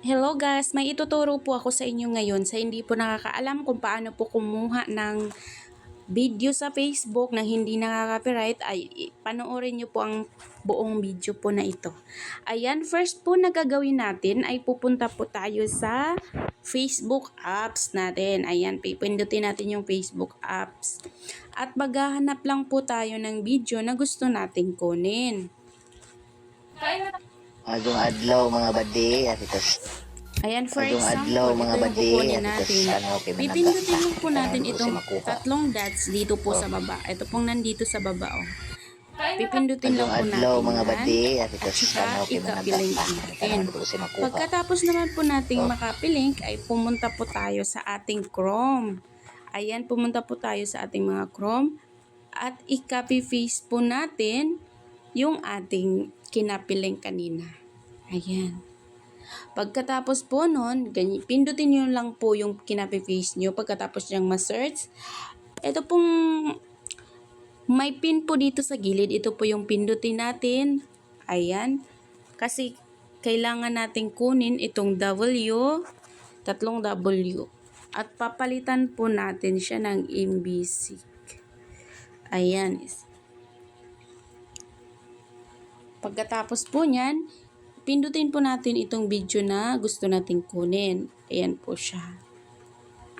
Hello guys, may ituturo po ako sa inyo ngayon sa hindi po nakakaalam kung paano po kumuha ng video sa Facebook na hindi nakaka-copyright ay panoorin nyo po ang buong video po na ito. Ayan, first po na gagawin natin ay pupunta po tayo sa Facebook apps natin. Ayan, pipindutin natin yung Facebook apps. At maghahanap lang po tayo ng video na gusto nating kunin. Agong adlaw mga badi at itas. Ayan, for Agong example, adlaw ito mga yung badi kukunin at natin. itas ano kay Pipindutin lang po natin Ano, itong makuha. tatlong dots dito po sa baba. Ito pong nandito sa baba, oh. Pipindutin lang Agong po adlaw natin mga yan. badi at At itas saka ano kay ikapilink natin. makuha. Pagkatapos naman po nating makapilink ay pumunta po tayo sa ating Chrome. Ayan, pumunta po tayo sa ating mga Chrome. At i-copy paste po natin yung ating kinapilink kanina. Ayan. Pagkatapos po nun, pindutin nyo lang po yung kinapi-paste nyo. Pagkatapos nyang ma-search, ito pong may pin po dito sa gilid. Ito po yung pindutin natin. Ayan. Kasi kailangan nating kunin itong W, tatlong W. At papalitan po natin siya ng MBC. Ayan. Pagkatapos po nyan, pindutin po natin itong video na gusto nating kunin. Ayan po siya.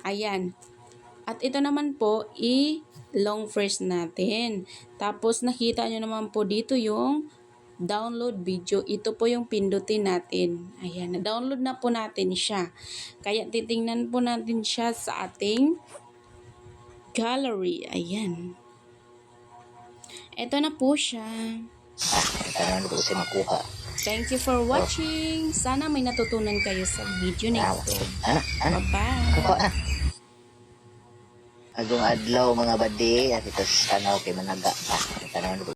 Ayan. At ito naman po, i-long press natin. Tapos nakita nyo naman po dito yung download video. Ito po yung pindutin natin. Ayan. Na-download na po natin siya. Kaya titingnan po natin siya sa ating gallery. Ayan. Ito na po siya. Ano ko si makuha. Thank you for watching. Sana may natutunan kayo sa video na ito. Bye-bye. Kuha. Agong adlaw mga badi at itas ano kay managa. Ano